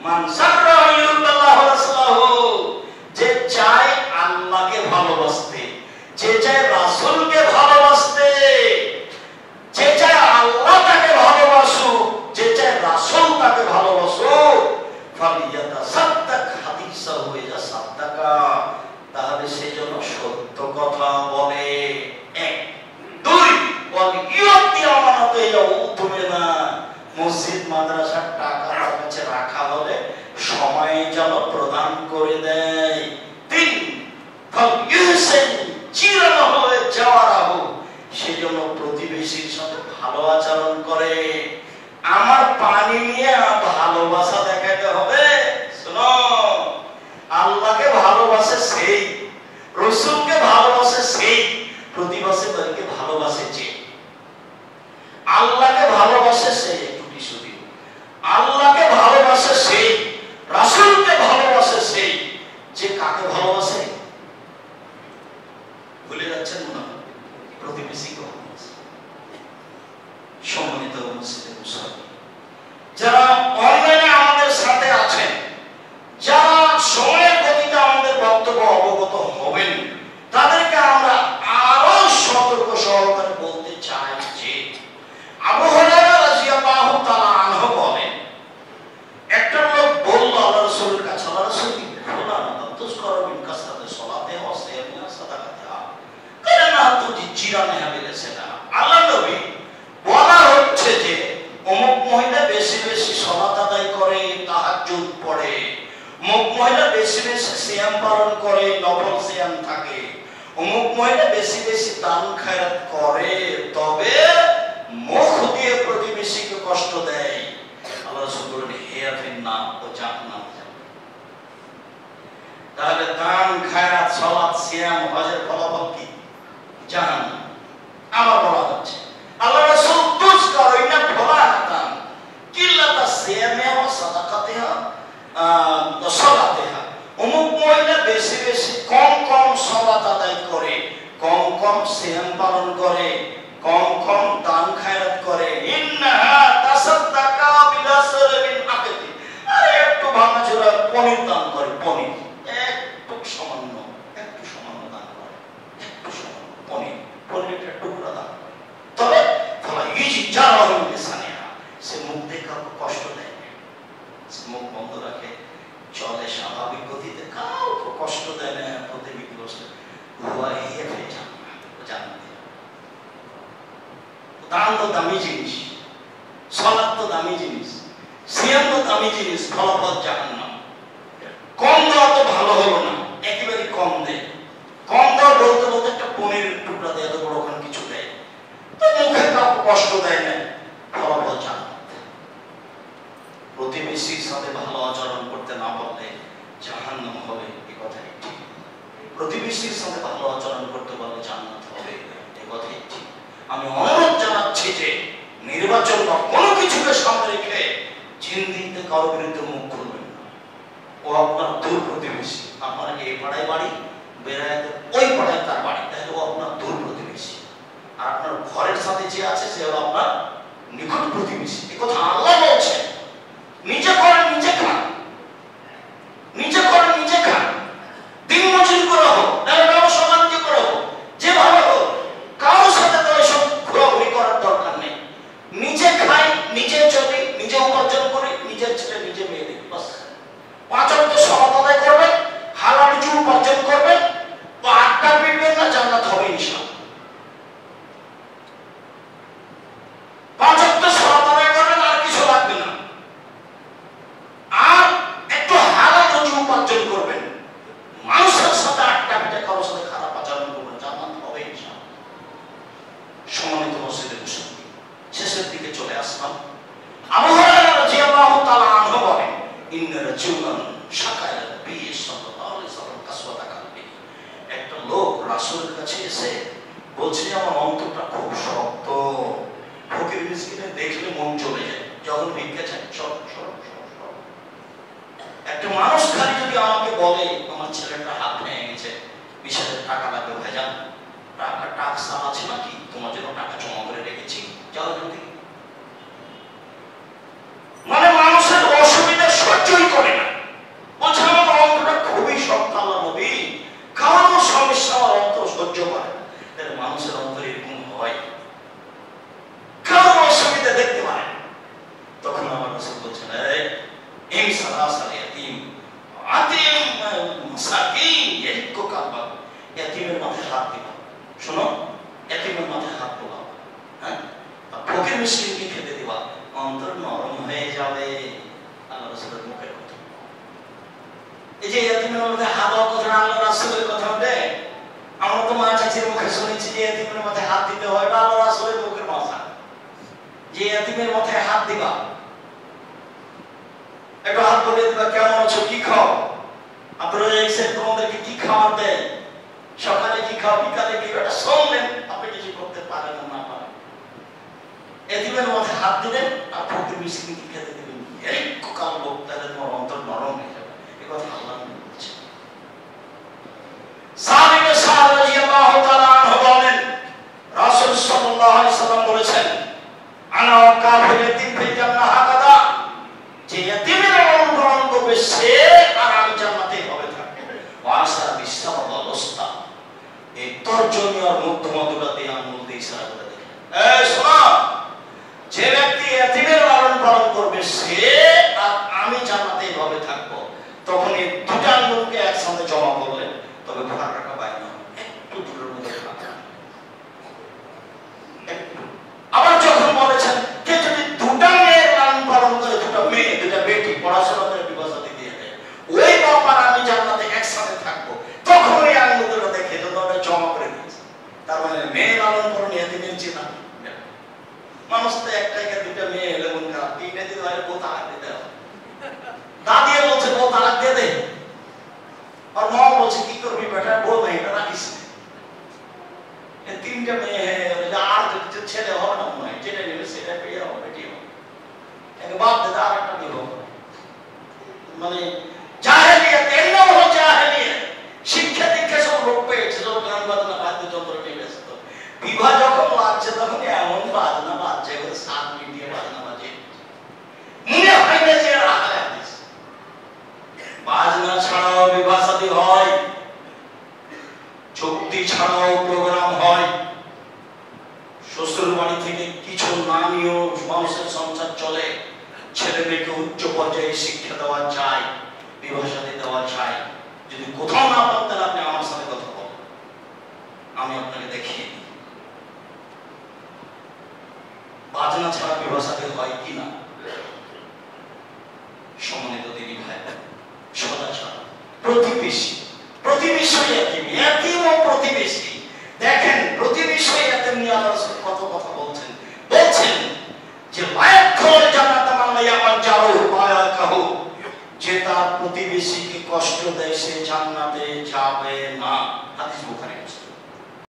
মান সাররাহু ইউহিব্বুল্লাহ ওয়া রাসূলুহু, যে চায় আল্লাহকে ভালোবাসতে, যে চায় রাসূলকে ভালোবাসতে, যে চায় আল্লাহ তাকে ভালোবাসুক, যে চায় রাসূল তাকে ভালোবাসুক, ফালিয়াতাসাদ্দাক হাদিসাহু ইযা সাদ্দাকা, তাহলে সে যেন সত্য কথা বলে। এক। দুই, ওয়াল ইউতি আমানাতু ইলা উতুমিনা, মসজিদ মাদ্রাসার টাকা তার কাছে রাখা হলে সময় যেন প্রদান করে দেয়। তিন, ফাল ইউহসিন জিরানাহু ওয়া জাওয়ারাহু, সে যেন প্রতিবেশীর সাথে ভালো আচরণ করে। আমার পানি নিয়ে ভালোবাসা দেখাতে হবে? শোনো, আল্লাহকে ভালোবাসে সেই, রাসূলকে ভালোবাসে সেই, প্রতিবেশীকে ভালোবাসে যে। আল্লাহকে ভালোবাসে সেই, একটু টিস্যু দিন। আল্লাহকে ভালোবাসে সেই, রাসূলকে ভালোবাসে সেই, যে কাকে ভালোবাসে? ভুলে যাচ্ছেন না? প্রতিবেশীকে ভালোবাসে। সম্মানিত মুসলিম মুসলমান যারা অনলাইনে আমাদের সাথে আছেন, যারা সময়ের গতিতে আমাদের বক্তব্য অবগত হবেন, তাদেরকে আমরা আরো সতর্ক সহকারে বলতে চাই যে আবু হুরায়রা রাদিয়াল্লাহু তাআলা আনহু বলেন, একটা লোক বলল আল্লাহর রাসূলের কাছে, আল্লাহর রাসূল কি ফুলান তাসকুরু মিন কাসরাতি সালাতে ওয়া সিয়ামি ওয়া সাদাকাতিহা কানা তুজি জিরানে হাবিলেছেনা। আল্লাহ নবী, বলা হচ্ছে যে অমুক মহিলা বেশি বেশি সালাত আদায় করে, তাহাজ্জুদ পড়ে, অমুক মহিলা বেশি বেশি সিয়াম পালন করে, নফল সিয়াম থাকে, অমুক মহিলা বেশি বেশি দান খায়রাত করে, তবে মুখ দিয়ে প্রতিবেশীকে কষ্ট দেয়, আল্লাহ রাসূল বলেন হিয়া ফিন্নার, ও জাহান্নামে যাবে। তাহলে দান খায়রাত সালাত সিয়াম হজের ফলাফল কি? জাহান্নাম। আবার বলা হচ্ছে আল্লাহ রাসূল তুযকারুনা ফুলানাতান কিল্লাতা সিয়ামি ওয়া সাদাকাতিহা ওয়া সালাতিহা, অমুক মহিলা বেশি বেশি কম কম সালাত আদায় করে, কম কম সিয়াম পালন করে, কম কম দান খায়রাত করে, ইন্নাহা তাসাদ্দাকা বিলাসরিন আকিদি, আরে একটু ভাঙাচোরা পনির দান করে, পনির একটু সামান্য দান করে, একটু সামান্য পনিরের টুকরা দান করে, তবে ফলা ইজি জারাহু লিসানিহা, সে মুখ দিয়ে কাউকে কষ্ট দেয় না, সে মুখ বন্ধ রাখে, চলে স্বাভাবিক গতিতে, কাউকে কষ্ট দেয় না, প্রতিবেশী বসে হুয়া হিয়া ফি জান্নাহ, জান্নাতে। দান তো দামি জিনিস, সালাত তো দামি জিনিস, সিয়াম তো দামি জিনিস, ফলাফল জাহান্নাম। কম দেওয়া তো ভালো হলো না, একেবারে কম দেয়। কম দেওয়া বলতে বলতে একটা পনিরের টুকরা দেয়, এত বড় ওখানে কিছু দেয়, তো মুখে কাউকে কষ্ট দেয় না, ফলাফল জান্নাত। প্রতিবেশীর সাথে ভালো আচরণ করতে না পারলে জাহান্নাম হবে, এই কথাই ঠিক। প্রতিবেশীর সাথে ভালো আচরণ করতে পারলে জান্নাত হবে, এই কথাই ঠিক। আমি অনুরোধ জানাচ্ছি যে নির্বাচন বা কোনো কিছুকে সামনে রেখে জিন্দিতে কারো বিরুদ্ধে মুখ খুলবেন না। ও আপনার দূর প্রতিবেশী, আপনার এই পাড়ায় বাড়ি, বেড়াইতে ওই পাড়ায় তার বাড়ি, তাহলে ও আপনার দূর প্রতিবেশী। আর আপনার ঘরের সাথে যে আছে সে হলো আপনার নিকট প্রতিবেশী। এই কথা আল্লাহ বলছেন। নিজে করেন নিজে খান, নিজে করেন নিজে খান, দিন মজুরি করে হোক, নাহলে ব্যবসা বাণিজ্য করে হোক, যেভাবে হোক, কারোর সাথে তো এসব ঘোরাঘুরি করার দরকার নেই। নিজে খাই, নিজে চলি, নিজে উপার্জন করি, নিজের ছেলে নিজে মেয়ে দেখি, বাস। 5 ওয়াক্ত সালাত আদায় করবেন, হালাল রুজি উপার্জন করবেন, তো আড্ডা পিটবেন না, জান্নাত হবে ইনশাআল্লাহ। 5 ওয়াক্ত সালাত আদায় করবেন, আর কিছু লাগবে না, আর একটু হালাল রুজি উপার্জন করবেন, মানুষের সাথে আড্ডা পিটে কারোর সাথে খারাপ আচরণ করবেন, জান্নাত হবে ইনশাআল্লাহ। সম্মানিত মসজিদের মুসল্লি, শেষের দিকে চলে আসলাম। আবু হুরায়রা রাদিয়াল্লাহু তাআলা আনহু বলেন, ইন্না রাজুলান শাকায়া নবী সাল্লাল্লাহু আলাইহি ওয়াসাল্লাম কাসওয়াতা কালবি, একটা লোক রাসূলের কাছে এসে বলছে আমার অন্তরটা খুব শক্ত, ফকির মিসকিনের দেখলে মন চলে যায়, যখন ভিক্ষা চায় সব। একটা মানুষ খালি যদি আমাকে বলে আমার ছেলেটা হাত ভেঙে গেছে, 20,000 টাকা লাগবে, ভাইজান টাকা টাক্স আছে নাকি, তোমার জন্য টাকা জমা করে রেখেছি, যাও যদি, মানে মানুষের অসুবিধা সহ্যই করে সালাসাল ইয়াতীম আতিম মাসাকিন এরকম কালবা ইয়াতীমের মাথায় হাত দিবা। শোনো, ইয়াতীমের মাথায় হাত তোলা, হ্যাঁ, আর ফকির মিসকিনকে খেতে দিবা, অন্তর নরম হয়ে যাবে। আল্লাহ রাসূলের মুখের কথা। এই যে ইয়াতীমের মাথায় হাত দেওয়ার কথা আল্লাহ রাসূলের কথা বলে, আমরা তো মা চাচির মুখে শুনেছি যে ইয়াতীমের মাথায় হাত দিতে হয়, এটা আল্লাহ রাসূলের মুখের ভাষা। যে ইয়াতীমের মাথায় হাত দিবা, একটু হাত বলে দিবা, কেমন আছো, কি খাও, আপনারা এসে তোমাদেরকে কি খাওয়ান দেন, সকালে কি খাও, বিকালে কি, এটা শুনলেন, আপনি কিছু করতে পারেন না পারেন। ইয়াতীমের মাথায় হাত দিলেন আর ফকির মিসকিনকে খেতে দিবেন, এরকম কাল লোক, তাহলে তোমার অন্তর নরম হয়ে যাবে। এই কথা আল্লাহ বলছেন। সাহাবী সাদ রাদিয়াল্লাহু তাআলা আনহু বলেন, রাসূল সাল্লাল্লাহু আলাইহি সাল্লাম বলেছেন, আনা কাফির ইয়াতীম ফিল জান্নাহ হাকাদা, যে ইয়াতীমের অনুকরণ করবে সে আর আমি জান্নাতে হবে থাকবে। ওয়াসা বিসাবাল উস্তা, এই তর্জনীয় আর মধ্যমা দিয়ে আঙ্গুল দিয়ে ইশারা করে দেখেন, এই শোনো, যে ব্যক্তি ইয়াতীমের লালন পালন করবে সে আর আমি জান্নাতে হবে থাকবো। তখন এই দুটো আঙ্গুলকে একসাথে জমা করলেন, তবে ভাগ রাখা বাইরে না, একটু দূরের মধ্যে রাখা। আবার যখন বলেছেন কে যদি দুটা মেয়ের লালন পালন করে, দুটা মেয়ে, দুটা বেটি পড়াশোনা করে বিবাহ দিয়ে দেয়, ওই বাবার আমি জান্নাতে একসাথে থাকবো, তখন ওই আঙ্গুলগুলো দেখে তোমরা জমা করে দিয়েছে। তার মানে মেয়ে লালন পালন ইয়াতীমের চেনা। মানুষ তো একটাই দুটা মেয়ে এলে মন খারাপ, তিনটা দিতে হয়, বউ তালাক দিতে হয়। দাদিয়ে বলছে বউ তালাক দিয়ে দে, আর মা বলছে কি করবি বেটা, বউ নাই, এটা রাখিস। তিনটা মেয়ে আর ছেলে হবে না, মনে হয় যেটা নেবে সেটা পেয়ে হবে, বেটি হবে, বাদ দে আর একটা বিয়ে হবে। মানে জাহেলিয়াত, এর নাম হলো জাহেলিয়াত। শিক্ষা দীক্ষা সব লোক পেয়েছে, সব গান বাজনা বাদ্যযন্ত্র নিয়ে ব্যস্ত। বিবাহ যখন লাগছে তখন এমন বাজনা বাজছে, সাত মিনিটে বাজনা বাজে, মনে হয় না যে বাজনা ছাড়াও বিবাহ শাদী হয়, চুক্তি ছাড়াও প্রোগ্রাম হয়, শ্বশুর বাড়ি থেকে কিছু না নিয়েও মানুষের সংসার চলে, ছেলে মেয়েকে উচ্চ পর্যায়ে শিক্ষা দেওয়া চাই, বিবাহ শাদী দেওয়া চাই। যদি কোথাও না পান তাহলে আপনি আমার সাথে কথা বলেন, আমি আপনাকে দেখিয়ে দিই বাজনা ছাড়া বিবাহ শাদী হয় কিনা। সম্মানিত দিদি ভাই, সদাচার, প্রতিবেশী, প্রতিবেশী ইয়াতীম, ইয়াতীম ও প্রতিবেশী। দেখেন প্রতিবেশী ইয়াতীম নিয়ে আল্লাহ রাসূল কত কথা বলছেন। বলছেন যে লায়াদখুল জান্নাত মান লা ইয়ামাজারু বায়াকাহু, যে তার প্রতিবেশীকে কষ্ট দেয় সে জান্নাতে যাবে না। হাদিস বুখারী।